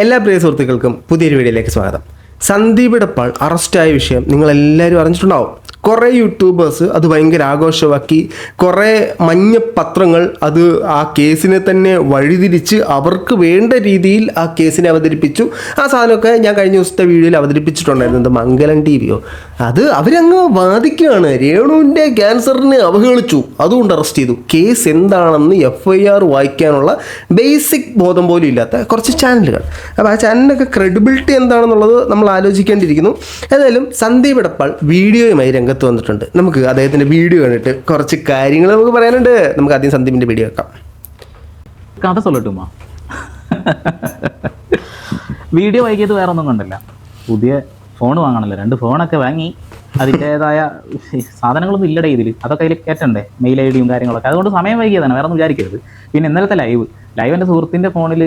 എല്ലാ പ്രിയ സുഹൃത്തുക്കൾക്കും പുതിയൊരു വീഡിയോയിലേക്ക് സ്വാഗതം. സന്ദീപ് ഇടപ്പാൾ അറസ്റ്റായ വിഷയം നിങ്ങളെല്ലാവരും അറിഞ്ഞിട്ടുണ്ടാവും. കുറേ യൂട്യൂബേഴ്സ് അത് ഭയങ്കര ആഘോഷമാക്കി, കുറേ മഞ്ഞ പത്രങ്ങൾ അത് ആ കേസിനെ തന്നെ വഴിതിരിച്ച് അവർക്ക് വേണ്ട രീതിയിൽ ആ കേസിനെ അവതരിപ്പിച്ചു. ആ സാധനമൊക്കെ ഞാൻ കഴിഞ്ഞ ദിവസത്തെ വീഡിയോയിൽ അവതരിപ്പിച്ചിട്ടുണ്ടായിരുന്നു. മംഗലം TV അത് അവരങ്ങ് വാദിക്കുകയാണ്. രേണുവിൻ്റെ ക്യാൻസറിനെ അവഹേളിച്ചു, അതുകൊണ്ട് അറസ്റ്റ് ചെയ്തു. കേസ് എന്താണെന്ന് FIR വായിക്കാനുള്ള ബേസിക് ബോധം പോലും ഇല്ലാത്ത കുറച്ച് ചാനലുകൾ. അപ്പോൾ ആ ചാനലിനൊക്കെ ക്രെഡിബിലിറ്റി എന്താണെന്നുള്ളത് നമ്മൾ ആലോചിക്കേണ്ടിയിരിക്കുന്നു. ഏതായാലും സന്ദീപ് ഇടപ്പാൾ വീഡിയോയുമായി രംഗത്ത് വന്നിട്ടുണ്ട്. നമുക്ക് അദ്ദേഹത്തിൻ്റെ വീഡിയോ കണ്ടിട്ട് കുറച്ച് കാര്യങ്ങൾ നമുക്ക് പറയാനുണ്ട്. നമുക്ക് ആദ്യം സന്ദീപിൻ്റെ വീഡിയോ വെക്കാം. കഥ சொல்லட்டுமா? വീഡിയോ വൈകിയത് വേറെ ഒന്നും കൊണ്ടല്ല, പുതിയ ഫോൺ വാങ്ങണമല്ലോ. 2 ഫോണൊക്കെ വാങ്ങി, അതിൻ്റെതായ സാധനങ്ങളൊന്നും ഇല്ലടേ ഇതിൽ, അതൊക്കെ അതിൽ കയറ്റണ്ടേ, മെയിൽ ID യും കാര്യങ്ങളൊക്കെ. അതുകൊണ്ട് സമയം വൈകിയതാണ്, വേറെ ഒന്നും വിചാരിക്കരുത്. പിന്നെ ഇന്നലത്തെ ലൈവ് എൻ്റെ സുഹൃത്തിൻ്റെ ഫോണിൽ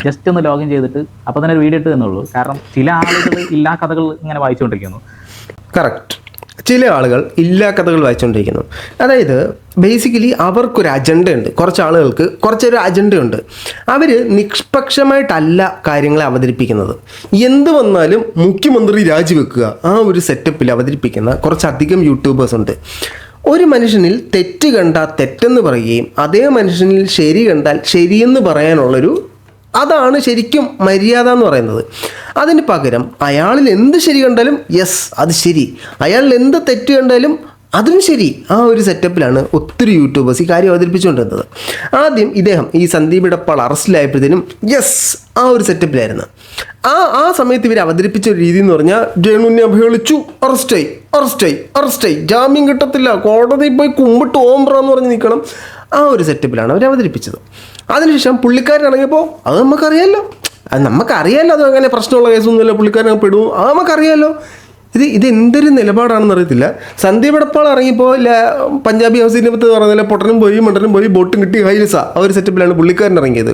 ജസ്റ്റ് ഒന്ന് ലോഗിൻ ചെയ്തിട്ട് അപ്പോൾ തന്നെ ഒരു വീഡിയോ ഇട്ട് തന്നുള്ളൂ. കാരണം ചില ആളുകൾ ഇല്ലാ കഥകൾ ഇങ്ങനെ വായിച്ചുകൊണ്ടിരിക്കുന്നു. കറക്റ്റ്, ചില ആളുകൾ ഇല്ലാ കഥകൾ വായിച്ചുകൊണ്ടിരിക്കുന്നു. അതായത് ബേസിക്കലി അവർക്കൊരു അജണ്ടയുണ്ട്. കുറച്ച് ആളുകൾക്ക് കുറച്ചൊരു അജണ്ടയുണ്ട്. അവർ നിഷ്പക്ഷമായിട്ടല്ല കാര്യങ്ങളെ അവതരിപ്പിക്കുന്നത്. എന്ത് വന്നാലും മുഖ്യമന്ത്രി രാജിവെക്കുക, ആ ഒരു സെറ്റപ്പിൽ അവതരിപ്പിക്കുന്ന കുറച്ചധികം യൂട്യൂബേഴ്സ് ഉണ്ട്. ഒരു മനുഷ്യനിൽ തെറ്റ് കണ്ടാൽ തെറ്റെന്ന് പറയുകയും അതേ മനുഷ്യനിൽ ശരി കണ്ടാൽ ശരിയെന്ന് പറയാനുള്ളൊരു, അതാണ് ശരിക്കും മര്യാദ എന്ന് പറയുന്നത്. അതിന് പകരം അയാളിൽ എന്ത് ശരി കണ്ടാലും യെസ് അത് ശരി, അയാളിൽ എന്ത് തെറ്റ് കണ്ടാലും അതും ശരി, ആ ഒരു സെറ്റപ്പിലാണ് ഒത്തിരി യൂട്യൂബേഴ്സ് ഈ കാര്യം അവതരിപ്പിച്ചുകൊണ്ടിരുന്നത്. ആദ്യം ഈ സന്ദീപ് ഇടപ്പാൾ അറസ്റ്റിലായപ്പോഴത്തേനും യെസ് ആ ഒരു സെറ്റപ്പിലായിരുന്നു. ആ സമയത്ത് ഇവർ അവതരിപ്പിച്ച ഒരു രീതി എന്ന് പറഞ്ഞാൽ രേണുവിനെ അപഹേളിച്ചു, അറസ്റ്റായി, ജാമ്യം കിട്ടത്തില്ല, കോടതിയിൽ പോയി കുമ്പിട്ട് ഓംബ്രാന്ന് പറഞ്ഞ് നിൽക്കണം, ആ ഒരു സെറ്റപ്പിലാണ് അവർ അവതരിപ്പിച്ചത്. അതിനുശേഷം പുള്ളിക്കാരൻ ഇറങ്ങിയപ്പോൾ അത് നമുക്കറിയാമല്ലോ അത് അങ്ങനെ പ്രശ്നമുള്ള കേസൊന്നുമില്ല, പുള്ളിക്കാരൻ പെടും, അത് നമുക്കറിയാമല്ലോ. ഇത് എന്തൊരു നിലപാടാണെന്ന് അറിയത്തില്ല. സന്ദീപ് ഇടപ്പാൾ ഇറങ്ങിയപ്പോൾ പഞ്ചാബി ഹൗസിൻ്റെ പത്ത് പറഞ്ഞാൽ പൊട്ടനും പോയി മണ്ടനും പോയി ബോട്ടും കിട്ടി ഹൈലസ ആ ഒരു സെറ്റപ്പിലാണ് പുള്ളിക്കാരൻ ഇറങ്ങിയത്.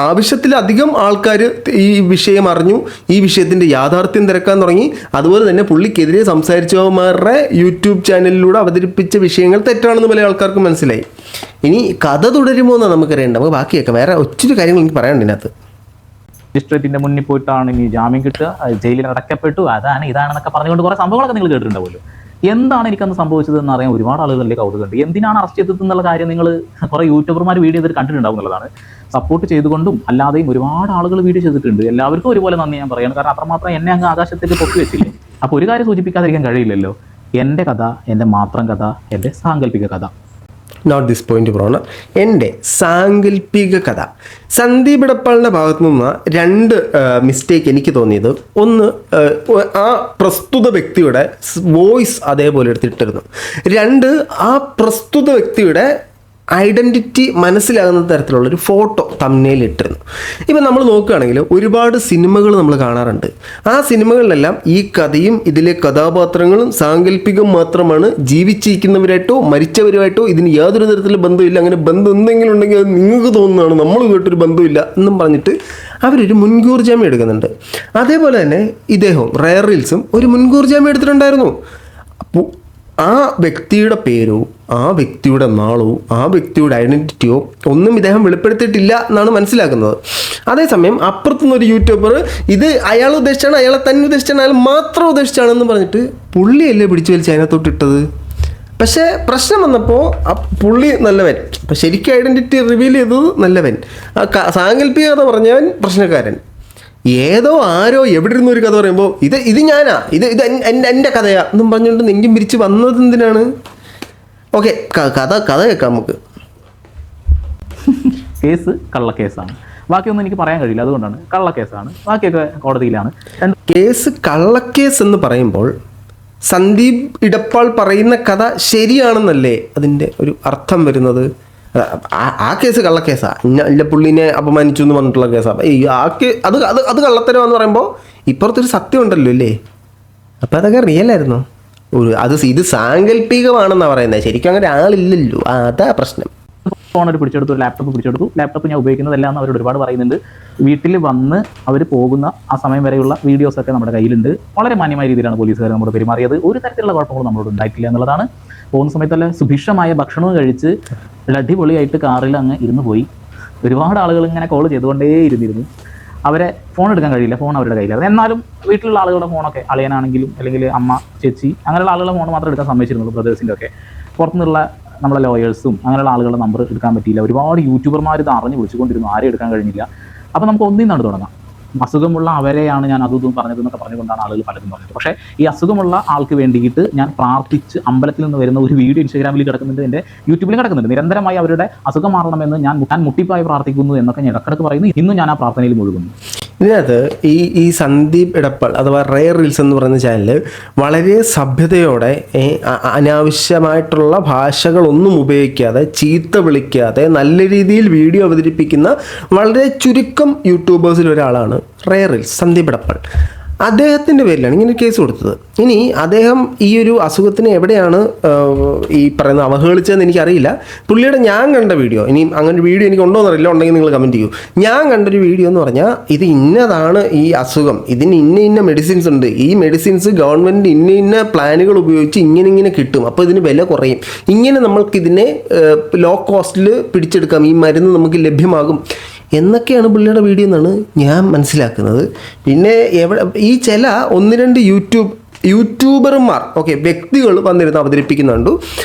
ആവശ്യത്തിലധികം ആൾക്കാർ ഈ വിഷയം അറിഞ്ഞു, ഈ വിഷയത്തിൻ്റെ യാഥാർത്ഥ്യം തിരക്കാൻ തുടങ്ങി. അതുപോലെ തന്നെ പുള്ളിക്കെതിരെ സംസാരിച്ചവന്മാരുടെ യൂട്യൂബ് ചാനലിലൂടെ അവതരിപ്പിച്ച വിഷയങ്ങൾ തെറ്റാണെന്ന് പല ആൾക്കാർക്ക് മനസ്സിലായി. ഇനി കഥ തുടരുമോ എന്നാണ് നമുക്കറിയേണ്ടത്. നമുക്ക് ബാക്കിയൊക്കെ വേറെ ഒത്തിരി കാര്യങ്ങൾ എനിക്ക് പറയാനുണ്ട് ഇതിനകത്ത്. മജിസ്ട്രേറ്റിന്റെ മുന്നിൽ പോയിട്ടാണ് ഇനി ജാമ്യം കിട്ടുക, ജയിലിൽ അടക്കപ്പെട്ടു, ഇതാണെന്നൊക്കെ പറഞ്ഞുകൊണ്ട് കുറേ സംഭവങ്ങളൊക്കെ നിങ്ങൾ കേട്ടിട്ടുണ്ടാവുമല്ലോ. എന്താണ് എനിക്കന്ന് സംഭവിച്ചതെന്ന് അറിയാൻ ഒരുപാട് ആളുകളിലേക്ക് കൗതുകമുണ്ട്. എന്തിനാണ് അറസ്റ്റ് ചെയ്തത് എന്നുള്ള കാര്യം നിങ്ങൾ കുറേ യൂട്യൂബർമാർ വീഡിയോ ചെയ്തിട്ട് കണ്ടിട്ടുണ്ടാവും എന്നുള്ളതാണ്. സപ്പോർട്ട് ചെയ്തുകൊണ്ടും അല്ലാതെയും ഒരുപാട് ആളുകൾ വീഡിയോ ചെയ്തിട്ടുണ്ട്. എല്ലാവർക്കും ഒരുപോലെ നന്ദി ഞാൻ പറയുകയാണ്. കാരണം അത്രമാത്രം എന്നെ അങ്ങ് ആകാശത്തേക്ക് പൊക്കി വെച്ചില്ലേ. അപ്പോൾ ഒരു കാര്യം സൂചിപ്പിക്കാതിരിക്കാൻ കഴിയില്ലല്ലോ, എൻ്റെ കഥ എൻ്റെ മാത്രം കഥ, എൻ്റെ സാങ്കല്പിക കഥ. നോട്ട് ദിസ് പോയിന്റ് ബ്രോണ്, എൻ്റെ സാങ്കല്പിക കഥ. സന്ദീപ് ഇടപ്പാളിൻ്റെ ഭാഗത്തു നിന്ന് 2 മിസ്റ്റേക്ക് എനിക്ക് തോന്നിയത്. ഒന്ന്, ആ പ്രസ്തുത വ്യക്തിയുടെ വോയിസ് അതേപോലെ എടുത്തിട്ടിരുന്നു. 2, ആ പ്രസ്തുത വ്യക്തിയുടെ ഐഡൻറ്റിറ്റി മനസ്സിലാകുന്ന തരത്തിലുള്ളൊരു ഫോട്ടോ തംബ്നെയിൽ ഇട്ടിരുന്നു. ഇപ്പം നമ്മൾ നോക്കുകയാണെങ്കിൽ ഒരുപാട് സിനിമകൾ നമ്മൾ കാണാറുണ്ട്. ആ സിനിമകളിലെല്ലാം ഈ കഥയും ഇതിലെ കഥാപാത്രങ്ങളും സാങ്കല്പികം മാത്രമാണ്, ജീവിച്ചിരിക്കുന്നവരായിട്ടോ മരിച്ചവരുമായിട്ടോ ഇതിന് യാതൊരു തരത്തിലുള്ള ബന്ധമില്ല, അങ്ങനെ ബന്ധം എന്തെങ്കിലും ഉണ്ടെങ്കിൽ അത് നിങ്ങൾക്ക് തോന്നുന്നതാണ്, നമ്മൾ കേട്ടൊരു ബന്ധമില്ല എന്നും പറഞ്ഞിട്ട് അവരൊരു മുൻകൂർ ജാമ്യം എടുക്കുന്നുണ്ട്. അതേപോലെ തന്നെ ഇദ്ദേഹം റെയർ റീൽസും ഒരു മുൻകൂർ ജാമ്യം എടുത്തിട്ടുണ്ടായിരുന്നു. അപ്പോൾ ആ വ്യക്തിയുടെ പേരോ ആ വ്യക്തിയുടെ നാളോ ആ വ്യക്തിയുടെ ഐഡൻറ്റിറ്റിയോ ഒന്നും ഇദ്ദേഹം വെളിപ്പെടുത്തിയിട്ടില്ല എന്നാണ് മനസ്സിലാക്കുന്നത്. അതേസമയം അപ്പുറത്തുനിന്നൊരു യൂട്യൂബർ ഇത് അയാൾ ഉദ്ദേശിച്ചാണ്, അയാളെ തന്നെ ഉദ്ദേശിച്ചാണ്, അയാൾ മാത്രം ഉദ്ദേശിച്ചാണെന്ന് പറഞ്ഞിട്ട് പുള്ളിയല്ലേ പിടിച്ചു വലിച്ച് അതിനകത്തോട്ട് ഇട്ടത്. പക്ഷേ പ്രശ്നം വന്നപ്പോൾ പുള്ളി നല്ലവൻ, അപ്പം ശരിക്കും ഐഡൻറ്റിറ്റി റിവീൽ ചെയ്തത് നല്ലവൻ, സാങ്കല്പികത പറഞ്ഞവൻ പ്രശ്നക്കാരൻ. ഏതോ ആരോ എവിടെ ഇരുന്ന ഒരു കഥ പറയുമ്പോൾ ഇത് ഞാനാ, ഇത് എൻ്റെ കഥയാ എന്നും പറഞ്ഞുകൊണ്ട് നെഞ്ചും പിരിച്ച് വന്നത് എന്തിനാണ്? ഓക്കെ, കഥ കേൾക്കാം നമുക്ക്. കേസ് കള്ളക്കേസാണ്, ബാക്കിയൊന്നും എനിക്ക് പറയാൻ കഴിയില്ല, അതുകൊണ്ടാണ് കള്ളക്കേസാണ്, ബാക്കിയൊക്കെ കോടതിയിലാണ്. കേസ് കള്ളക്കേസ് എന്ന് പറയുമ്പോൾ സന്ദീപ് ഇടപ്പാൾ പറയുന്ന കഥ ശരിയാണെന്നല്ലേ അതിൻ്റെ ഒരു അർത്ഥം വരുന്നത്? ആ കേസ് കള്ളക്കേസാ, ഇല്ല പുള്ളിനെ അപമാനിച്ചു എന്ന് പറഞ്ഞിട്ടുള്ള കേസാണ്. അത് കള്ളത്തരമെന്ന് പറയുമ്പോൾ ഇപ്പുറത്തൊരു സത്യം ഉണ്ടല്ലോ അല്ലേ? അപ്പം അതൊക്കെ റിയലായിരുന്നു. ഇത് സാങ്കല്പികമാണെന്നാണ് പറയുന്നത്, ശരിക്കും അങ്ങനെ ആളില്ലല്ലോ, അതാ പ്രശ്നം. ഫോൺ പിടിച്ചെടുത്തു, ലാപ്ടോപ്പ് പിടിച്ചെടുത്തു, ലാപ്ടോപ്പ് ഞാൻ ഉപയോഗിക്കുന്നതെല്ലാം എന്ന് അവരോട് ഒരുപാട് പറയുന്നുണ്ട്. വീട്ടിൽ വന്ന് അവർ പോകുന്ന ആ സമയം വരെയുള്ള വീഡിയോസൊക്കെ നമ്മുടെ കയ്യിലുണ്ട്. വളരെ മാന്യമായ രീതിയിലാണ് പോലീസുകാർ നമ്മോട് പെരുമാറിയത്. ഒരു തരത്തിലുള്ള കുഴപ്പങ്ങളും നമ്മളോട് ഉണ്ടായിട്ടില്ല എന്നുള്ളതാണ്. പോകുന്ന സമയത്തല്ല സുഭിക്ഷമായ ഭക്ഷണവും കഴിച്ച് അടിപൊളിയായിട്ട് കാറിൽ അങ്ങ് ഇരുന്ന് പോയി. ഒരുപാട് ആളുകൾ ഇങ്ങനെ കോൾ ചെയ്തുകൊണ്ടേ ഇരുന്നിരുന്നു. അവരെ ഫോൺ എടുക്കാൻ കഴിയില്ല, ഫോൺ അവരുടെ കയ്യിലാണ്. എന്നാലും വീട്ടിലുള്ള ആളുകളുടെ ഫോണൊക്കെ, അളിയനാണെങ്കിലും അല്ലെങ്കിൽ അമ്മ, ചേച്ചി, അങ്ങനെയുള്ള ആളുകളുടെ ഫോൺ മാത്രം എടുക്കാൻ സമ്മതിച്ചിരുന്നുള്ളൂ. ബ്രദേഴ്സിൻ്റെ ഒക്കെ പുറത്തുനിന്നുള്ള നമ്മളെ ലോയേഴ്സും അങ്ങനെയുള്ള ആളുകളുടെ നമ്പർ എടുക്കാൻ പറ്റിയില്ല. ഒരുപാട് യൂട്യൂബർമാർ ഇത് അറിഞ്ഞ് വിളിച്ചുകൊണ്ടിരുന്നു, ആരെയും എടുക്കാൻ കഴിഞ്ഞില്ല. അപ്പോൾ നമുക്ക് ഒന്നിന്നാണ് തുടങ്ങാം. അസുഖമുള്ള അവരെയാണ് ഞാൻ അതും പറഞ്ഞതെന്നൊക്കെ പറഞ്ഞുകൊണ്ടാണ് ആളുകൾ പലതും പറഞ്ഞത്. പക്ഷേ ഈ അസുഖമുള്ള ആൾക്ക് വേണ്ടിയിട്ട് ഞാൻ പ്രാർത്ഥിച്ച് അമ്പലത്തിൽ നിന്ന് വരുന്ന ഒരു വീഡിയോ ഇൻസ്റ്റാഗ്രാമിൽ കിടക്കുന്നുണ്ട്, എൻ്റെ യൂട്യൂബിൽ കിടക്കുന്നുണ്ട്. നിരന്തരമായി അവരുടെ അസുഖം മാറണമെന്ന് ഞാൻ മുട്ടിപ്പായി പ്രാർത്ഥിക്കുന്നു എന്നൊക്കെ ഞാൻ ഇടക്കിടക്ക് പറയുന്നു. ഇന്നും ഞാൻ ആ പ്രാർത്ഥനയിൽ മുഴുകുന്നു. ഇതിനകത്ത് ഈ സന്ദീപ് ഇടപ്പൾ അഥവാ റെയർ റീൽസ് എന്ന് പറയുന്ന ചാനൽ വളരെ സഭ്യതയോടെ അനാവശ്യമായിട്ടുള്ള ഭാഷകളൊന്നും ഉപയോഗിക്കാതെ, ചീത്ത വിളിക്കാതെ നല്ല രീതിയിൽ വീഡിയോ അവതരിപ്പിക്കുന്ന വളരെ ചുരുക്കം യൂട്യൂബേഴ്സിൽ ഒരാളാണ് റെയർ റീൽസ് സന്ദീപ് ഇടപ്പൾ. അദ്ദേഹത്തിൻ്റെ പേരിലാണ് ഇങ്ങനെ കേസ് കൊടുത്തത്. ഇനി അദ്ദേഹം ഈ ഒരു അസുഖത്തിന് എവിടെയാണ് ഈ പറയുന്ന അവഹേളിച്ചതെന്ന് എനിക്കറിയില്ല. പുള്ളിയുടെ ഞാൻ കണ്ട വീഡിയോ, ഇനി അങ്ങനെ ഒരു വീഡിയോ എനിക്ക് ഉണ്ടോ എന്നറിയില്ല, ഉണ്ടെങ്കിൽ നിങ്ങൾ കമൻറ്റ് ചെയ്യൂ. ഞാൻ കണ്ടൊരു വീഡിയോ എന്ന് പറഞ്ഞാൽ ഇത് ഇന്നതാണ് ഈ അസുഖം, ഇതിന് ഇന്ന മെഡിസിൻസ് ഉണ്ട്, ഈ മെഡിസിൻസ് ഗവൺമെൻറ് ഇന്ന പ്ലാനുകൾ ഉപയോഗിച്ച് ഇങ്ങനെ കിട്ടും, അപ്പോൾ ഇതിന് വില കുറയും, ഇങ്ങനെ നമ്മൾക്കിതിനെ ലോ കോസ്റ്റിൽ പിടിച്ചെടുക്കാം, ഈ മരുന്ന് നമുക്ക് ലഭ്യമാകും എന്നൊക്കെയാണ് പുള്ളിയുടെ വീഡിയോ എന്നാണ് ഞാൻ മനസ്സിലാക്കുന്നത്. പിന്നെ ഈ ചില 1-2 യൂട്യൂബർമാർ വ്യക്തികൾ വന്നിരുന്ന് അവതരിപ്പിക്കുന്നുണ്ട്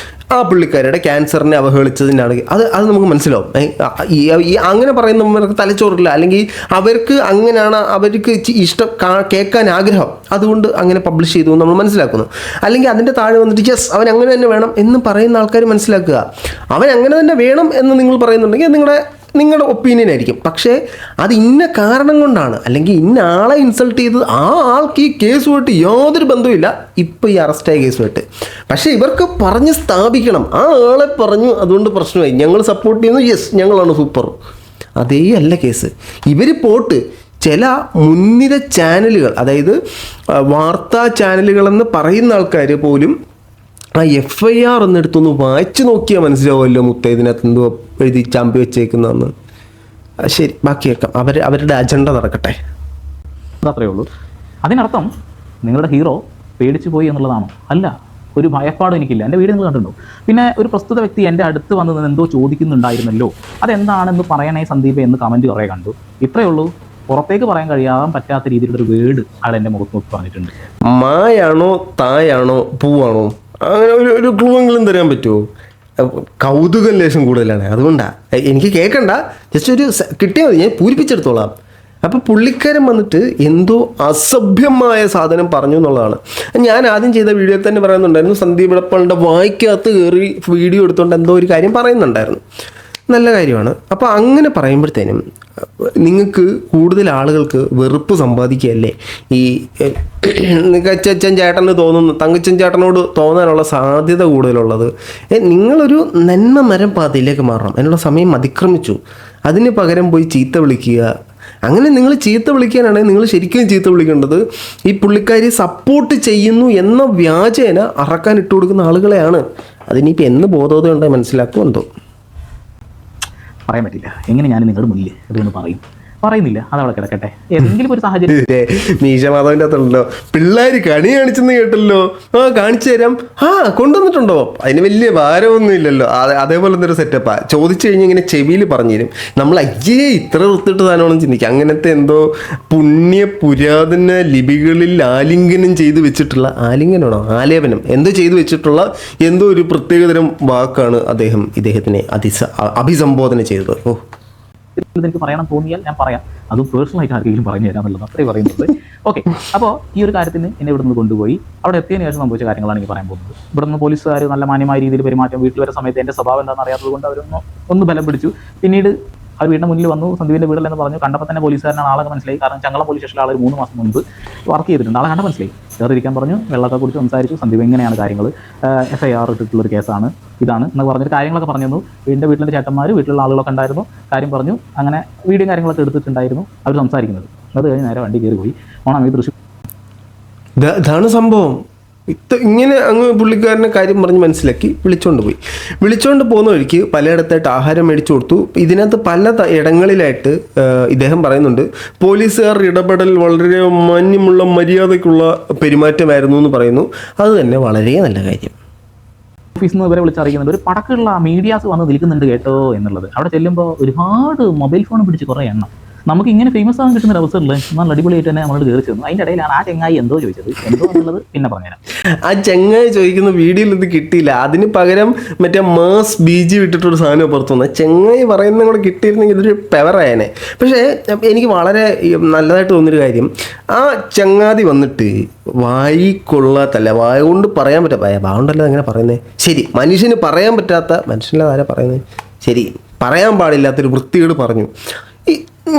ആ പുള്ളിക്കാരുടെ ക്യാൻസറിനെ അവഹേളിച്ചതിനാണ് അത് നമുക്ക് മനസ്സിലാവും. അങ്ങനെ പറയുന്നവർക്ക് തലച്ചോറില്ല, അല്ലെങ്കിൽ അവർക്ക് അങ്ങനെയാണ്, അവർക്ക് ഇഷ്ടം കേൾക്കാൻ ആഗ്രഹം, അതുകൊണ്ട് അങ്ങനെ പബ്ലിഷ് ചെയ്തു നമ്മൾ മനസ്സിലാക്കുന്നു. അല്ലെങ്കിൽ അതിൻ്റെ താഴെ വന്നിട്ട് യെസ് അവൻ അങ്ങനെ തന്നെ വേണം എന്ന് പറയുന്ന ആൾക്കാർ മനസ്സിലാക്കുക. അവൻ അങ്ങനെ തന്നെ വേണം എന്ന് നിങ്ങൾ പറയുന്നുണ്ടെങ്കിൽ നിങ്ങളുടെ ഒപ്പീനിയൻ ആയിരിക്കും. പക്ഷേ അത് ഇന്ന കാരണം കൊണ്ടാണ്, അല്ലെങ്കിൽ ഇന്ന ആളെ ഇൻസൾട്ട് ചെയ്തത്, ആ ആൾക്ക് ഈ കേസുമായിട്ട് യാതൊരു ബന്ധവുമില്ല ഇപ്പോൾ ഈ അറസ്റ്റായ കേസുമായിട്ട്. പക്ഷേ ഇവർക്ക് പറഞ്ഞ് സ്ഥാപിക്കണം, ആ ആളെ പറഞ്ഞു അതുകൊണ്ട് പ്രശ്നമായി, ഞങ്ങൾ സപ്പോർട്ട് ചെയ്യുന്നു, യെസ് ഞങ്ങളാണ് സൂപ്പർ. അതേ അല്ല കേസ്. ഇവർ പോട്ട് ചില മുൻനിര ചാനലുകൾ, അതായത് വാർത്താ ചാനലുകളെന്ന് പറയുന്ന ആൾക്കാർ പോലും ആ FIR എന്നെടുത്തൊന്ന് വായിച്ചു നോക്കിയാൽ മനസ്സിലാവുമല്ലോ മുത്ത ഇതിനകത്ത് എന്തോ എഴുതി ചാമ്പി വെച്ചേക്കുന്നതെന്ന്. ശരി, ബാക്കി കേൾക്കാം. അവരുടെ അജണ്ട നടക്കട്ടെ. അത്രയേ ഉള്ളൂ. അതിനർത്ഥം നിങ്ങളുടെ ഹീറോ പേടിച്ചു പോയി എന്നുള്ളതാണോ? അല്ല, ഒരു ഭയപ്പാടും എനിക്കില്ല. എൻ്റെ വീഡിയോ നിങ്ങൾ കണ്ടിട്ടുണ്ടോ? പിന്നെ ഒരു പ്രസ്തുത വ്യക്തി എൻ്റെ അടുത്ത് വന്ന് എന്തോ ചോദിക്കുന്നുണ്ടായിരുന്നല്ലോ, അതെന്താണെന്ന് പറയണേ സന്ദീപ് എന്ന് കമൻറ്റ് കുറേ കണ്ടു. ഇത്രയേ ഉള്ളൂ. പുറത്തേക്ക് പറയാൻ കഴിയാൻ പറ്റാത്ത രീതിയിലുള്ള ഒരു വേർഡ് ആൾ എൻ്റെ മുഖത്ത് നോക്കി പറഞ്ഞിട്ടുണ്ട്. മായാണോ തായാണോ പൂവാണോ, അങ്ങനെ ഒരു ക്ലൂ എങ്കിലും തരാൻ പറ്റുമോ? കൗതുകം ലേശം കൂടുതലാണ്, അതുകൊണ്ടാണ്. എനിക്ക് കേൾക്കണ്ട, ജസ്റ്റ് ഒരു കിട്ടിയാൽ മതി, ഞാൻ പൂരിപ്പിച്ചെടുത്തോളാം. അപ്പോൾ പുള്ളിക്കാരൻ വന്നിട്ട് എന്തോ അസഭ്യമായ സാധനം പറഞ്ഞു എന്നുള്ളതാണ്. ഞാൻ ആദ്യം ചെയ്ത വീഡിയോയിൽ തന്നെ പറയുന്നുണ്ടായിരുന്നു, സന്ദീപ് ഇടപ്പളിൻ്റെ വായിക്കകത്ത് കയറി വീഡിയോ എടുത്തുകൊണ്ട് എന്തോ ഒരു കാര്യം പറയുന്നുണ്ടായിരുന്നു. നല്ല കാര്യമാണ്. അപ്പോൾ അങ്ങനെ പറയുമ്പോഴത്തേനും നിങ്ങൾക്ക് കൂടുതൽ ആളുകൾക്ക് വെറുപ്പ് സമ്പാദിക്കുകയല്ലേ ഈ അച്ഛൻ ചേട്ടന് തോന്നുന്നു, തങ്കച്ചൻ ചേട്ടനോട് തോന്നാനുള്ള സാധ്യത കൂടുതലുള്ളത്. നിങ്ങളൊരു നന്മ മരം പാതയിലേക്ക് മാറണം. അതിനുള്ള സമയം അതിക്രമിച്ചു. അതിന് പകരം പോയി ചീത്ത വിളിക്കുക. അങ്ങനെ നിങ്ങൾ ചീത്ത വിളിക്കാനാണെങ്കിൽ നിങ്ങൾ ശരിക്കും ചീത്ത വിളിക്കേണ്ടത് ഈ പുള്ളിക്കാരി സപ്പോർട്ട് ചെയ്യുന്നു എന്ന വ്യാജേന അറക്കാൻ ഇട്ട് കൊടുക്കുന്ന ആളുകളെയാണ്. അതിനിപ്പോൾ എന്ന് ബോധോദയം ഉണ്ടെങ്കിൽ മനസ്സിലാക്കുമെന്തോ. പറയാൻ പറ്റില്ല എങ്ങനെ ഞാൻ നിങ്ങളുടെ മുന്നിൽ ഇതൊന്ന് പറയുന്നില്ല, അതവിടെ കിടക്കട്ടെ. ഏതെങ്കിലും ഒരു സാഹചര്യം മീശമാധവൻ്റെ അകത്തുണ്ടല്ലോ, പിള്ളേർ കണി കാണിച്ചെന്ന് കേട്ടല്ലോ, കാണിച്ചു തരാം, കൊണ്ടുവന്നിട്ടുണ്ടോ, അതിന് വലിയ ഭാരമൊന്നും ഇല്ലല്ലോ. അതേപോലെ എന്തൊരു സെറ്റപ്പാ. ചോദിച്ചു കഴിഞ്ഞാൽ ഇങ്ങനെ ചെവിയിൽ പറഞ്ഞു തരും. നമ്മൾ ഇത്ര വൃത്തിട്ട് സാധനമാണെന്ന് ചിന്തിക്കുക. അങ്ങനത്തെ എന്തോ പുണ്യ പുരാതന ലിപികളിൽ ആലിംഗനം ചെയ്ത് വെച്ചിട്ടുള്ള, ആലിംഗനാണോ ആലേപനം എന്തോ ചെയ്തു വെച്ചിട്ടുള്ള എന്തോ ഒരു പ്രത്യേകതരം വാക്കാണ് ഇദ്ദേഹത്തിനെ അഭിസംബോധന ചെയ്തത്. എനിക്ക് പറയണം തോന്നിയാൽ ഞാൻ പറയാം, അതും പേഴ്സണലായിട്ട് ആർക്കെങ്കിലും പറഞ്ഞു തരാമെന്നുള്ളത് അത്രയും പറയുന്നത്. ഓക്കെ, അപ്പോൾ ഈ ഒരു കാര്യത്തിന് എന്നെ ഇവിടെ നിന്ന് കൊണ്ടുപോയി അവിടെ എത്തിയതിനു ശേഷം സംഭവിച്ച കാര്യങ്ങളാണ് എനിക്ക് പറയാൻ പോകുന്നത്. ഇവിടെ നിന്ന് പോലീസുകാർ നല്ല മാന്യമായ രീതിയിൽ പെരുമാറ്റം, വീട്ടിൽ വരുന്ന സമയത്ത് എൻ്റെ സ്വഭാവം എന്താണെന്ന് അറിയാത്തത് കൊണ്ട് അവരൊന്ന് ബലം പിടിച്ചു. പിന്നീട് അവർ വീടിൻ്റെ മുന്നിൽ വന്നു, സന്ദീപിൻ്റെ വീട്ടിലെന്ന് പറഞ്ഞു. കണ്ടപ്പോൾ തന്നെ പോലീസുകാരനാണ്, ആളെ മനസ്സിലായി. കാരണം ചങ്ങളം പോലീസ് സ്റ്റേഷനിൽ ആൾ 3 മാസം മുൻപ് വർക്ക് ചെയ്തിട്ടുണ്ട്. ആളെ കണ്ട മനസ്സിലായി. കയറിയിരിക്കാൻ പറഞ്ഞു, വെള്ളത്തെ കുറിച്ച് സംസാരിച്ചു. സന്ദീപ് എങ്ങനെയാണ് കാര്യങ്ങൾ, FIR ഇട്ടിട്ടുള്ളൊരു കേസാണ്, ഇതാണ് എന്ന് പറഞ്ഞിട്ട് കാര്യങ്ങളൊക്കെ പറഞ്ഞു തന്നു. വീട്ടിലെ ചേട്ടന്മാർ, വീട്ടിലുള്ള ആളുകളൊക്കെ ഉണ്ടായിരുന്നു, കാര്യം പറഞ്ഞു. അങ്ങനെ വീഡിയോ കാര്യങ്ങളൊക്കെ എടുത്തിട്ടുണ്ടായിരുന്നു അവർ സംസാരിക്കുന്നത്. അത് കഴിഞ്ഞ് നേരെ വണ്ടി കയറി പോയി. ഓണം ഈ തൃശ്ശൂർ. ഇതാണ് സംഭവം. ഇങ്ങനെ അങ്ങ് പുള്ളിക്കാരനെ കാര്യം പറഞ്ഞ് മനസ്സിലാക്കി വിളിച്ചോണ്ട് പോകുന്ന വഴിക്ക് പലയിടത്തായിട്ട് ആഹാരം മേടിച്ചു കൊടുത്തു. ഇതിനകത്ത് പല ഇടങ്ങളിലായിട്ട് ഇദ്ദേഹം പറയുന്നുണ്ട്, പോലീസുകാർ ഇടപെടൽ വളരെ മാന്യമുള്ള മര്യാദയ്ക്കുള്ള പെരുമാറ്റമായിരുന്നു എന്ന് പറയുന്നു. അത് തന്നെ വളരെ നല്ല കാര്യം. ഓഫീസിൽ നിന്ന് ഇവരെ വിളിച്ചറിയിക്കുന്നുണ്ട്, ഒരു പടക്കമുള്ള മീഡിയാസ് വന്ന് നിൽക്കുന്നുണ്ട് കേട്ടോ എന്നുള്ളത്. അവിടെ ചെല്ലുമ്പോൾ ഒരുപാട് മൊബൈൽ ഫോൺ പിടിച്ച് കുറേ എണ്ണം. നമുക്ക് ഇങ്ങനെ ഫേമസ് ആകാൻ കിട്ടുന്ന ഒരു അവസരമില്ല. നല്ല അടിപൊളിയായിട്ട് തന്നെ നമ്മളോട് കയറി ചെന്നു. അതിൻ്റെ ഇടയിലാണ് ആ ചെങ്ങായി എന്തോ ചോദിച്ചത്. എന്തോ എന്നുള്ളത് പിന്നെ പറഞ്ഞുതരാം. ആ ചെങ്ങായി ചോദിക്കുന്ന വീഡിയോയിൽ ഇത് കിട്ടിയില്ല, അതിന് പകരം മറ്റേ മാസ് ബീജി വിട്ടിട്ടൊരു സാധനം പുറത്തു വന്നത്. ചെങ്ങായി പറയുന്നത് കൂടെ കിട്ടിയിരുന്നെങ്കിൽ ഇതൊരു പെവറായനെ. പക്ഷേ എനിക്ക് വളരെ നല്ലതായിട്ട് തോന്നിയൊരു കാര്യം, ആ ചങ്ങാതി വന്നിട്ട് വായി കൊള്ളാത്തല്ല, വായ കൊണ്ട് പറയാൻ പറ്റാ, വാകൊണ്ടല്ല അങ്ങനെ പറയുന്നത്, ശരി മനുഷ്യന് പറയാൻ പറ്റാത്ത, മനുഷ്യനല്ല ആരാ പറയുന്നത്, ശരി പറയാൻ പാടില്ലാത്തൊരു വൃത്തികേട് പറഞ്ഞു.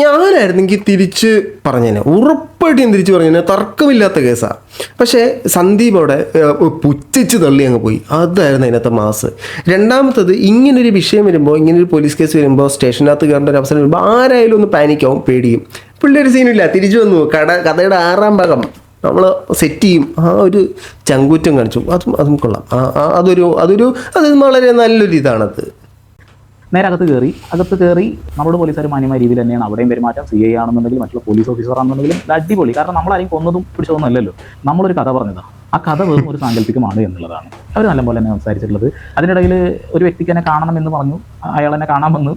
ഞാനായിരുന്നെങ്കിൽ തിരിച്ച് പറഞ്ഞേനെ, ഉറപ്പായിട്ടും ഞാൻ തിരിച്ച് പറഞ്ഞേനെ, തർക്കമില്ലാത്ത കേസാണ്. പക്ഷേ സന്ദീപ് അവിടെ പുച്ഛിച്ച് തള്ളി അങ്ങ് പോയി. അതായിരുന്നു അതിനകത്തെ മാസ്. രണ്ടാമത്തത്, ഇങ്ങനൊരു വിഷയം വരുമ്പോൾ, ഇങ്ങനൊരു പോലീസ് കേസ് വരുമ്പോൾ, സ്റ്റേഷനകത്ത് കയറേണ്ട ഒരു അവസരം വരുമ്പോൾ ആരായാലും ഒന്ന് പാനിക്കാവും, പേടിയും. പിള്ളേർ സീനില്ല, തിരിച്ചു വന്നു. കഥയുടെ 6ാം ഭാഗം നമ്മൾ സെറ്റ് ചെയ്യും. ആ ഒരു ചങ്കൂറ്റം കാണിച്ചു, അതും കൊള്ളാം. അത് വളരെ നല്ലൊരു ഇതാണത്. നേരെ അകത്ത് കയറി നമ്മളോട് പോലീസുകാർ മാന്യമായ രീതിയിൽ തന്നെയാണ് അവിടെയും പെരുമാറ്റം. CI ആണെന്നുണ്ടെങ്കിലും മറ്റുള്ള പോലീസ് ഓഫീസർ ആണെന്നുണ്ടെങ്കിലും അടിപൊളി. കാരണം നമ്മളാരെയും കൊന്നതും പിടിച്ചതൊന്നും അല്ലല്ലോ, നമ്മളൊരു കഥ പറഞ്ഞതാണ്. ആ കഥ വെറും ഒരു സാങ്കല്പികമാണ് എന്നുള്ളതാണ് അവർ നല്ലപോലെ തന്നെ സംസാരിച്ചിട്ടുള്ളത്. അതിനിടയിൽ ഒരു വ്യക്തിക്ക് എന്നെ കാണണം എന്ന് പറഞ്ഞു, അയാൾ എന്നെ കാണാൻ വന്ന്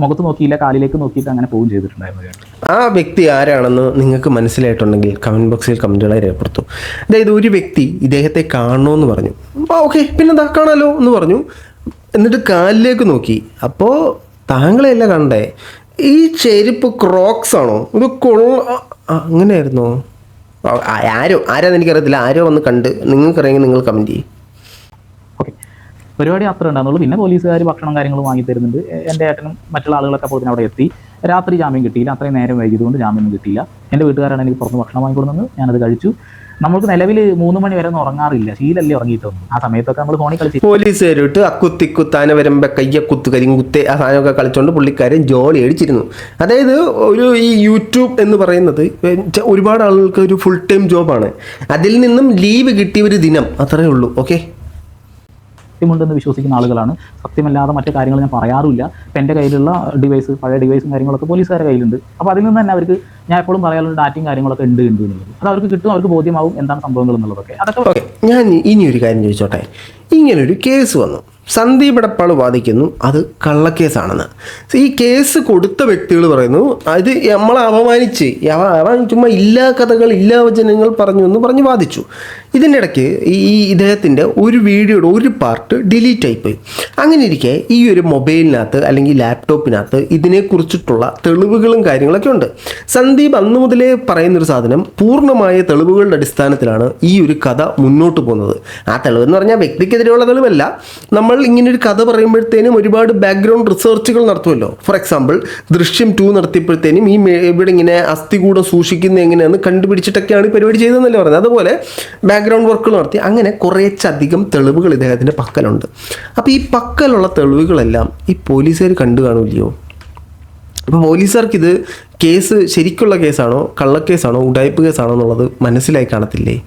മുഖത്ത് നോക്കിയില്ല, കാലിലേക്ക് നോക്കിയിട്ട് അങ്ങനെ പോവുകയും ചെയ്തിട്ടുണ്ടായിരുന്നു. ആ വ്യക്തി ആരാണെന്ന് നിങ്ങൾക്ക് മനസ്സിലായിട്ടുണ്ടെങ്കിൽ കമൻറ്റ് ബോക്സിൽ കമൻറ്റുകളായി രേഖപ്പെടുത്തും. അതായത് ഒരു വ്യക്തി ഇദ്ദേഹത്തെ കാണണമെന്ന് പറഞ്ഞു, ഓക്കെ പിന്നെന്താ കാണാമല്ലോ എന്ന് പറഞ്ഞു. എന്നിട്ട് കാലിലേക്ക് നോക്കി, അപ്പോൾ താങ്കളെയല്ല കണ്ടേ, ഈ ചെരുപ്പ് ക്രോക്സ് ആണോ, ഇത് അങ്ങനെയായിരുന്നോ, ആരാന്ന് എനിക്കറിയത്തില്ല, ആരോ വന്ന് കണ്ട്, നിങ്ങൾക്കറിയാമെങ്കിൽ നിങ്ങൾ കമൻറ്റ് ചെയ്യും. ഓക്കെ, പരിപാടി അത്ര ഉണ്ടാകുന്നുള്ളൂ. പിന്നെ പോലീസുകാർ ഭക്ഷണം കാര്യങ്ങളും വാങ്ങി തരുന്നുണ്ട്. എൻ്റെ ഏട്ടനും മറ്റുള്ള ആളുകളൊക്കെ അപ്പോൾ അവിടെ എത്തി. രാത്രി ജാമ്യം കിട്ടിയില്ല, അത്രയും നേരം വൈകിയതുകൊണ്ട് ജാമ്യമൊന്നും കിട്ടിയില്ല. എൻ്റെ വീട്ടുകാരാണ് എനിക്ക് പുറത്ത് ഭക്ഷണം വാങ്ങിക്കൊടുന്നത്, ഞാനത് കഴിച്ചു. നമ്മൾക്ക് നിലവിൽ 3 മണി വരെ ഒന്നും ഉറങ്ങാറില്ല, ശീലല്ലേ ഉറങ്ങിയിട്ടൊന്നും. ആ സമയത്തൊക്കെ നമ്മൾ ഫോണിൽ കളിച്ച് പോലീസുകാരോട്ട് അക്കുത്തിക്കുത്താന വരുമ്പോ കയ്യക്കുത്ത് കരിങ്കുത്ത് ആ സാധനമൊക്കെ കളിച്ചുകൊണ്ട് പുള്ളിക്കാരൻ ജോലി അടിച്ചിരുന്നു. അതായത് ഈ യൂട്യൂബ് എന്ന് പറയുന്നത് ഒരുപാട് ആളുകൾക്ക് ഒരു ഫുൾ ടൈം ജോബാണ്. അതിൽ നിന്നും ലീവ് കിട്ടിയ ഒരു ദിനം അത്രേ ഉള്ളൂ. ഓക്കെ, സത്യമുണ്ടെന്ന് വിശ്വസിക്കുന്ന ആളുകളാണ്. സത്യമല്ലാതെ മറ്റു കാര്യങ്ങൾ ഞാൻ പറയാറില്ല. ഇപ്പം എൻ്റെ കയ്യിലുള്ള ഡിവൈസ്, പഴയ ഡിവൈസും കാര്യങ്ങളൊക്കെ പോലീസുകാരുടെ കയ്യിലുണ്ട്. അപ്പോൾ അതിൽ നിന്ന് തന്നെ അവർക്ക് ഞാൻ എപ്പോഴും പറയാനുള്ള ഡാറ്റയും കാര്യങ്ങളൊക്കെ ഉണ്ട് എന്നുള്ളത് അത് അവർക്ക് കിട്ടും, അവർക്ക് ബോധ്യമാവും എന്താണ് സംഭവങ്ങൾ എന്നുള്ളതൊക്കെ. അതൊക്കെ ഞാൻ ഇനിയൊരു കാര്യം ചോദിച്ചോട്ടെ. ഇങ്ങനൊരു കേസ് വന്നു, സന്ദീപ് എടപ്പാൾ വാദിക്കുന്നു അത് കള്ളക്കേസാണെന്ന്. ഈ കേസ് കൊടുത്ത വ്യക്തികൾ പറയുന്നു അത് നമ്മളെ അപമാനിച്ച് അവൻ ചുമ്മാ ഇല്ലാ കഥകൾ ഇല്ലാ വചനങ്ങൾ പറഞ്ഞു എന്ന് പറഞ്ഞ് വാദിച്ചു. ഇതിൻ്റെ ഇടയ്ക്ക് ഇദ്ദേഹത്തിൻ്റെ ഒരു വീഡിയോയുടെ ഒരു പാർട്ട് ഡിലീറ്റ് ആയിപ്പോയി. അങ്ങനെ ഇരിക്കെ ഈ ഒരു മൊബൈലിനകത്ത് അല്ലെങ്കിൽ ലാപ്ടോപ്പിനകത്ത് ഇതിനെക്കുറിച്ചിട്ടുള്ള തെളിവുകളും കാര്യങ്ങളൊക്കെ ഉണ്ട്. സന്ദീപ് അന്ന് മുതലേ പറയുന്നൊരു സാധനം പൂർണ്ണമായ തെളിവുകളുടെ അടിസ്ഥാനത്തിലാണ് ഈ ഒരു കഥ മുന്നോട്ട് പോകുന്നത്. ആ തെളിവെന്ന് പറഞ്ഞാൽ വ്യക്തിക്കെതിരെയുള്ള തെളിവല്ല, നമ്മൾ ഇങ്ങനൊരു കഥ പറയുമ്പോഴത്തേനും ഒരുപാട് ബാക്ക്ഗ്രൗണ്ട് റിസർച്ചുകൾ നടത്തുമല്ലോ. ഫോർ എക്സാമ്പിൾ ദൃശ്യം 2 നടത്തിയപ്പോഴത്തേനും ഇവിടെ ഇങ്ങനെ അസ്ഥികൂടം സൂക്ഷിക്കുന്നത് എങ്ങനെയാണെന്ന് കണ്ടുപിടിച്ചിട്ടൊക്കെയാണ് ഈ പരിപാടി ചെയ്തതെന്നല്ലേ പറയുന്നത്. അതുപോലെ ബാക്ക്ഗ്രൗണ്ട് വർക്കുകൾ നടത്തി അങ്ങനെ കുറച്ചധികം തെളിവുകൾ ഇദ്ദേഹത്തിൻ്റെ പക്കലുണ്ട്. അപ്പോൾ ഈ പക്കലുള്ള തെളിവുകളെല്ലാം ഈ പോലീസുകാർ കണ്ടു കാണില്ലയോ? അപ്പോൾ പോലീസുകാർക്ക് ഇത് കേസ് ശരിക്കുള്ള കേസാണോ കള്ളക്കേസാണോ ഉഡായിപ്പ് കേസാണോ എന്നുള്ളത് മനസ്സിലായി കാണത്തില്ലേ?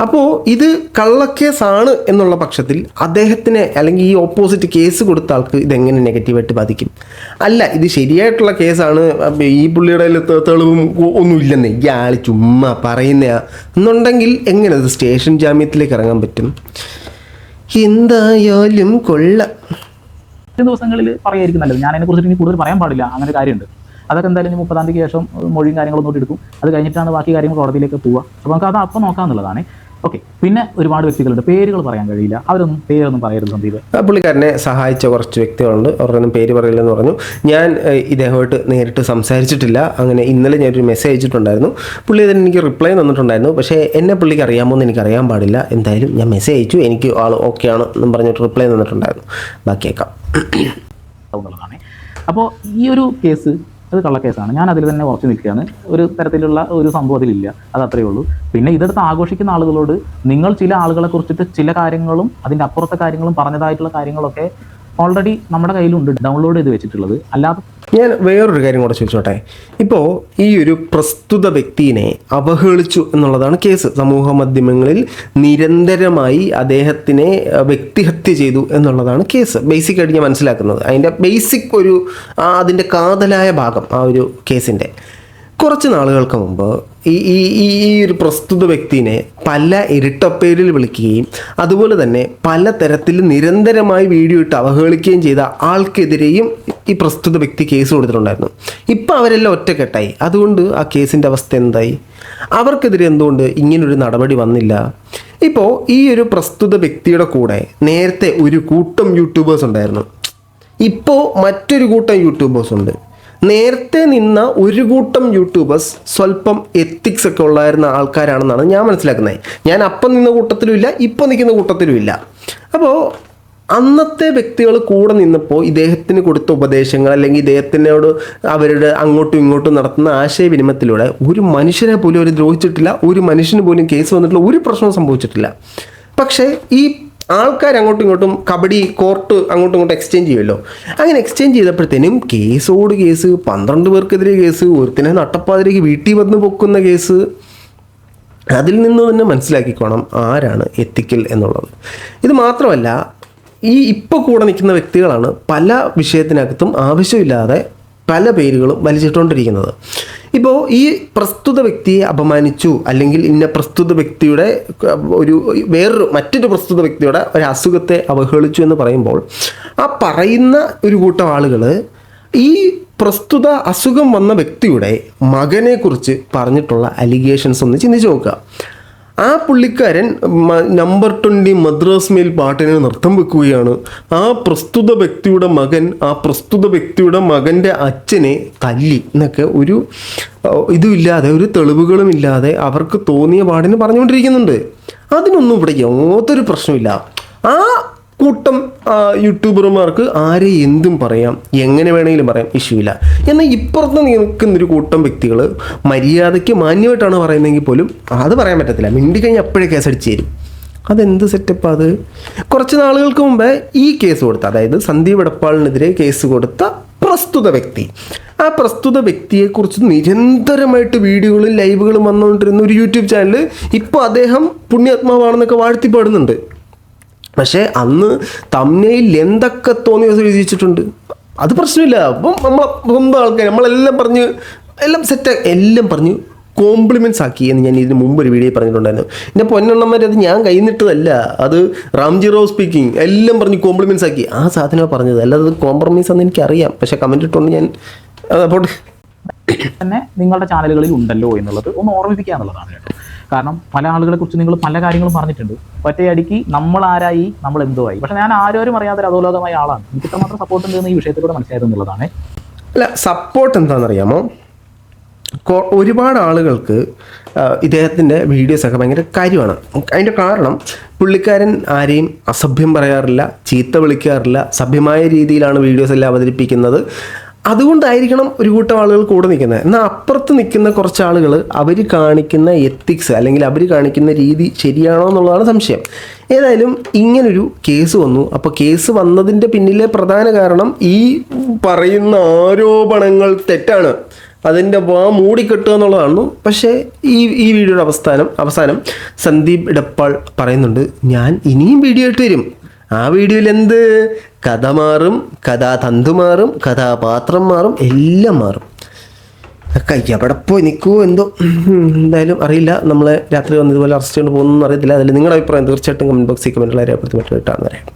അപ്പോൾ ഇത് കള്ളക്കേസാണ് എന്നുള്ള പക്ഷത്തിൽ അദ്ദേഹത്തിന് അല്ലെങ്കിൽ ഈ ഓപ്പോസിറ്റ് കേസ് കൊടുത്ത ആൾക്ക് ഇതെങ്ങനെ നെഗറ്റീവായിട്ട് ബാധിക്കും? അല്ല, ഇത് ശരിയായിട്ടുള്ള കേസാണ്, ഈ പുള്ളിയുടെ തെളിവും ഒന്നുമില്ലെന്നേ ഇയാൾ ചുമ്മാ പറയുന്നയാ എന്നുണ്ടെങ്കിൽ എങ്ങനെ ഇത് സ്റ്റേഷൻ ജാമ്യത്തിലേക്ക് ഇറങ്ങാൻ പറ്റും? എന്തായാലും കൊള്ളാം. ദിവസങ്ങളിൽ പറയായിരിക്കും നല്ലത്. ഞാൻ അതിനെക്കുറിച്ച് ഇനി കൂടുതൽ പറയാൻ പാടില്ല, അങ്ങനെ ഒരു കാര്യമുണ്ട്. അതൊക്കെ എന്തായാലും 30-ാം തീയതിക്ക് ശേഷം മൊഴിയും കാര്യങ്ങളൊന്നും കൂടി എടുക്കും. അത് കഴിഞ്ഞിട്ടാണ് ബാക്കി കാര്യങ്ങൾ കോടതിയിലേക്ക് പോവുക. അപ്പോൾ നമുക്ക് അത് അപ്പം നോക്കാമെന്നുള്ളതാണ്. ഓക്കെ, പിന്നെ ഒരുപാട് വ്യക്തികളുണ്ട്, പേരുകൾ പറയാൻ കഴിയില്ല, പേരൊന്നും പറയരുത് സന്ദീപ്. പുള്ളിക്കാരനെ സഹായിച്ച കുറച്ച് വ്യക്തികളുണ്ട്, അവരുടെയൊന്നും പേര് പറയില്ലെന്ന് പറഞ്ഞു. ഞാൻ ഇദ്ദേഹമായിട്ട് നേരിട്ട് സംസാരിച്ചിട്ടില്ല. അങ്ങനെ ഇന്നലെ ഞാനൊരു മെസ്സേജ് അയച്ചിട്ടുണ്ടായിരുന്നു, പുള്ളി അതിന് എനിക്ക് റിപ്ലൈ തന്നിട്ടുണ്ടായിരുന്നു. പക്ഷേ എന്നെ പുള്ളിക്ക് അറിയാമോ എന്ന് എനിക്കറിയാൻ പാടില്ല. എന്തായാലും ഞാൻ മെസ്സേജ് അയച്ചു, എനിക്ക് ആൾ ഓക്കെ ആണ് എന്നും പറഞ്ഞിട്ട് റിപ്ലൈ തന്നിട്ടുണ്ടായിരുന്നു. ബാക്കിയേക്കാം. അപ്പോൾ ഈ ഒരു കേസ് അത് കള്ളക്കേസാണ്. ഞാൻ അതിൽ തന്നെ ഉറച്ചു നിൽക്കുകയാണ്. ഒരു തരത്തിലുള്ള ഒരു സംഭവം അതിലില്ല, അത് അത്രയേ ഉള്ളൂ. പിന്നെ ഇതെടുത്ത് ആഘോഷിക്കുന്ന ആളുകളോട് നിങ്ങൾ ചില ആളുകളെ കുറിച്ചിട്ട് ചില കാര്യങ്ങളും അതിൻ്റെ അപ്പുറത്തെ കാര്യങ്ങളും പറഞ്ഞതായിട്ടുള്ള കാര്യങ്ങളൊക്കെ ഓൾറെഡി നമ്മുടെ കയ്യിലുണ്ട്, ഡൗൺലോഡ് ചെയ്ത് വെച്ചിട്ടുള്ളത്. അല്ലാതെ ഞാൻ വേറൊരു കാര്യം കൂടെ ചോദിച്ചോട്ടെ. ഇപ്പോൾ ഈ ഒരു പ്രസ്തുത വ്യക്തിയെ അവഹേളിച്ചു എന്നുള്ളതാണ് കേസ്. സമൂഹ മാധ്യമങ്ങളിൽ നിരന്തരമായി അദ്ദേഹത്തിനെ വ്യക്തിഹത്യ ചെയ്തു എന്നുള്ളതാണ് കേസ്. ബേസിക്കായിട്ട് ഞാൻ മനസ്സിലാക്കുന്നത് അതിൻ്റെ ബേസിക് ഒരു അതിൻ്റെ കാതലായ ഭാഗം ആ ഒരു കേസിൻ്റെ. കുറച്ച് നാളുകൾക്ക് മുമ്പ് ഈ ഈ ഈ ഈ ഒരു പ്രസ്തുത വ്യക്തിനെ പല ഇരട്ടപ്പേരിൽ വിളിക്കുകയും അതുപോലെ തന്നെ പല തരത്തിൽ നിരന്തരമായി വീഡിയോ ഇട്ട് അവഹേളിക്കുകയും ചെയ്ത ആൾക്കെതിരെയും ഈ പ്രസ്തുത വ്യക്തി കേസ് കൊടുത്തിട്ടുണ്ടായിരുന്നു. ഇപ്പം അവരെല്ലാം ഒറ്റക്കെട്ടായി. അതുകൊണ്ട് ആ കേസിൻ്റെ അവസ്ഥ എന്തായി? അവർക്കെതിരെ എന്തുകൊണ്ട് ഇങ്ങനൊരു നടപടി വന്നില്ല? ഇപ്പോൾ ഈ ഒരു പ്രസ്തുത വ്യക്തിയുടെ കൂടെ നേരത്തെ ഒരു കൂട്ടം യൂട്യൂബേഴ്സ് ഉണ്ടായിരുന്നു. ഇപ്പോൾ മറ്റൊരു കൂട്ടം യൂട്യൂബേഴ്സ് ഉണ്ട്. നേരത്തെ നിന്ന ഒരു കൂട്ടം യൂട്യൂബേഴ്സ് സ്വല്പം എത്തിക്സ് ഒക്കെ ഉള്ളായിരുന്ന ആൾക്കാരാണെന്നാണ് ഞാൻ മനസ്സിലാക്കുന്നത്. ഞാൻ അപ്പം നിന്ന കൂട്ടത്തിലും ഇല്ല, ഇപ്പോൾ നിൽക്കുന്ന കൂട്ടത്തിലും ഇല്ല. അപ്പോൾ അന്നത്തെ വ്യക്തികൾ കൂടെ നിന്നപ്പോൾ ഇദ്ദേഹത്തിന് കൊടുത്ത ഉപദേശങ്ങൾ അല്ലെങ്കിൽ ഇദ്ദേഹത്തിനോട് അവരുടെ അങ്ങോട്ടും ഇങ്ങോട്ടും നടത്തുന്ന ആശയവിനിമയത്തിലൂടെ ഒരു മനുഷ്യനെ പോലും അവർ ദ്രോഹിച്ചിട്ടില്ല, ഒരു മനുഷ്യന് പോലും കേസ് വന്നിട്ടില്ല, ഒരു പ്രശ്നവും സംഭവിച്ചിട്ടില്ല. പക്ഷേ ഈ ആൾക്കാർ അങ്ങോട്ടും ഇങ്ങോട്ടും കബഡി കോർട്ട് അങ്ങോട്ടും ഇങ്ങോട്ടും എക്സ്ചേഞ്ച് ചെയ്യുമല്ലോ. അങ്ങനെ എക്സ്ചേഞ്ച് ചെയ്തപ്പോഴത്തേനും കേസോട് കേസ്, 12 പേർക്കെതിരെ കേസ്, ഒരുത്തിനെ നട്ടപ്പാതിലേക്ക് വീട്ടിൽ വന്ന് പൊക്കുന്ന കേസ്. അതിൽ നിന്ന് തന്നെ മനസ്സിലാക്കിക്കോണം ആരാണ് എത്തിക്കൽ എന്നുള്ളത്. ഇത് മാത്രമല്ല, ഈ ഇപ്പോൾ കൂടെ നിൽക്കുന്ന വ്യക്തികളാണ് പല വിഷയത്തിനകത്തും ആവശ്യമില്ലാതെ പല പേരുകളും വലിച്ചിട്ടുകൊണ്ടിരിക്കുന്നത്. ഇപ്പോൾ ഈ പ്രസ്തുത വ്യക്തിയെ അപമാനിച്ചു അല്ലെങ്കിൽ ഇന്ന പ്രസ്തുത വ്യക്തിയുടെ മറ്റൊരു പ്രസ്തുത വ്യക്തിയുടെ ഒരു അസുഖത്തെ അവഹേളിച്ചു എന്ന് പറയുമ്പോൾ ആ പറയുന്ന ഒരു കൂട്ടം ആളുകൾ ഈ പ്രസ്തുത അസുഖം വന്ന വ്യക്തിയുടെ മകനെക്കുറിച്ച് പറഞ്ഞിട്ടുള്ള അലിഗേഷൻസ് ഒന്ന് ചിന്തിച്ച് നോക്കുക. ആ പുള്ളിക്കാരൻ നമ്പർ 20 മദ്രാസ് മെയിൽ പാട്ടിന് നൃത്തം വെക്കുകയാണ്. ആ പ്രസ്തുത വ്യക്തിയുടെ മകൻ ആ പ്രസ്തുത വ്യക്തിയുടെ മകൻ്റെ അച്ഛനെ തല്ലി എന്നൊക്കെ ഒരു ഇതുമില്ലാതെ, ഒരു തെളിവുകളും ഇല്ലാതെ അവർക്ക് തോന്നിയ പാടിന് പറഞ്ഞുകൊണ്ടിരിക്കുന്നുണ്ട്. അതിനൊന്നും ഇവിടെ യാതൊരു പ്രശ്നമില്ല. ആ കൂട്ടം യൂട്യൂബർമാർക്ക് ആരെ എന്തും പറയാം, എങ്ങനെ വേണമെങ്കിലും പറയാം, ഇഷ്യൂ ഇല്ല. എന്നാൽ ഇപ്പുറത്ത് നിൽക്കുന്നൊരു കൂട്ടം വ്യക്തികൾ മര്യാദയ്ക്ക് മാന്യമായിട്ടാണ് പറയുന്നതെങ്കിൽ പോലും അത് പറയാൻ പറ്റത്തില്ല. മിണ്ടിക്കഴിഞ്ഞാൽ അപ്പോഴേ കേസടിച്ച് തരും. അതെന്ത് സെറ്റപ്പാണ് അത്? കുറച്ച് നാളുകൾക്ക് മുമ്പേ ഈ കേസ് കൊടുത്ത, അതായത് സന്ദീപ് എടപ്പാളിനെതിരെ കേസ് കൊടുത്ത പ്രസ്തുത വ്യക്തി, ആ പ്രസ്തുത വ്യക്തിയെക്കുറിച്ച് നിരന്തരമായിട്ട് വീഡിയോകളും ലൈവുകളും വന്നുകൊണ്ടിരുന്ന ഒരു യൂട്യൂബ് ചാനൽ ഇപ്പോൾ അദ്ദേഹം പുണ്യാത്മാവാണെന്നൊക്കെ വാഴ്ത്തിപ്പാടുന്നുണ്ട്. പക്ഷേ അന്ന് തമ്മിൽ എന്തൊക്കെ തോന്നിയ ദിവസം എഴുതിച്ചിട്ടുണ്ട്. അത് പ്രശ്നമില്ല. അപ്പം നമ്മളെ സ്വന്തം ആൾക്കാർ എല്ലാം സെറ്റ് എല്ലാം പറഞ്ഞ് കോംപ്ലിമെൻറ്റ്സ് ആക്കി എന്ന് ഞാൻ ഇതിന് മുമ്പ് ഒരു വീഡിയോ പറഞ്ഞിട്ടുണ്ടായിരുന്നു. എൻ്റെ പൊന്നെണ്ണന്മാർ അത് ഞാൻ കൈന്നിട്ടതല്ല, അത് റാംജി റാവു സ്പീക്കിംഗ് എല്ലാം പറഞ്ഞ് കോംപ്ലിമെൻറ്റ്സ് ആക്കി ആ സാധനമാണ് പറഞ്ഞത്. അല്ലാതെ അത് കോംപ്രമൈസ് ആണെന്ന് എനിക്കറിയാം. പക്ഷേ കമൻറ്റ് ഇട്ടുകൊണ്ട് ഞാൻ അപ്പോൾ തന്നെ നിങ്ങളുടെ ചാനലുകളിൽ ഉണ്ടല്ലോ എന്നുള്ളത് ഒന്ന് ഓർമ്മിപ്പിക്കുക എന്നുള്ളതാണ് കേട്ടോ. കാരണം പല ആളുകളെ കുറിച്ച് നിങ്ങൾ പല കാര്യങ്ങളും പറഞ്ഞിട്ടുണ്ട്. ഒറ്റയടിക്ക് നമ്മൾ ആരായി, നമ്മൾ എന്തോ ആയി. പക്ഷെ ഞാൻ ആരോരും അറിയാതെ അധോലോകമായ ആളാണ്. എനിക്ക് ഇത്രമാത്രം സപ്പോർട്ട് ഉണ്ടെന്ന് ഈ വിഷയത്തിലൂടെ മനസ്സിലായത് എന്നുള്ളതാണ്. അല്ല, സപ്പോർട്ട് എന്താണെന്നറിയാമോ? ഒരുപാട് ആളുകൾക്ക് ഇദ്ദേഹത്തിൻ്റെ വീഡിയോസൊക്കെ ഭയങ്കര കാര്യമാണ്. അതിൻ്റെ കാരണം പുള്ളിക്കാരൻ ആരെയും അസഭ്യം പറയാറില്ല, ചീത്ത വിളിക്കാറില്ല, സഭ്യമായ രീതിയിലാണ് വീഡിയോസ് എല്ലാം അവതരിപ്പിക്കുന്നത്. അതുകൊണ്ടായിരിക്കണം ഒരു കൂട്ടം ആളുകൾ കൂടെ നിൽക്കുന്നത്. എന്നാൽ അപ്പുറത്ത് നിൽക്കുന്ന കുറച്ച് ആളുകൾ അവർ കാണിക്കുന്ന എത്തിക്സ് അല്ലെങ്കിൽ അവർ കാണിക്കുന്ന രീതി ശരിയാണോ എന്നുള്ളതാണ് സംശയം. ഏതായാലും ഇങ്ങനൊരു കേസ് വന്നു. അപ്പോൾ കേസ് വന്നതിൻ്റെ പിന്നിലെ പ്രധാന കാരണം ഈ പറയുന്ന ആരോപണങ്ങൾ തെറ്റാണ്, അതിൻ്റെ മൂടിക്കെട്ടുക എന്നുള്ളതാണ്. പക്ഷേ ഈ വീഡിയോയുടെ അവസാനം സന്ദീപ് എടപ്പാൾ പറയുന്നുണ്ട്, ഞാൻ ഇനിയും വീഡിയോ ഇട്ട് വരും. ആ വീഡിയോയിൽ എന്ത് കഥ മാറും, കഥാതന്തു മാറും, കഥാപാത്രം മാറും, എല്ലാം മാറും. ഒക്കെ എവിടെ പോയി നിൽക്കുമോ എന്തോ, എന്തായാലും അറിയില്ല. നമ്മളെ രാത്രി വന്ന് ഇതുപോലെ അറസ്റ്റ് കൊണ്ട് പോകുന്നൊന്നും അറിയത്തില്ല. അതിൽ നിങ്ങളുടെ അഭിപ്രായം തീർച്ചയായിട്ടും കമൻറ്റ് ബോക്സിൽ കമൻറ്റുകൾ രേഖപ്പെടുത്തി മറ്റൊരു ഇട്ടാന്ന് പറയാം.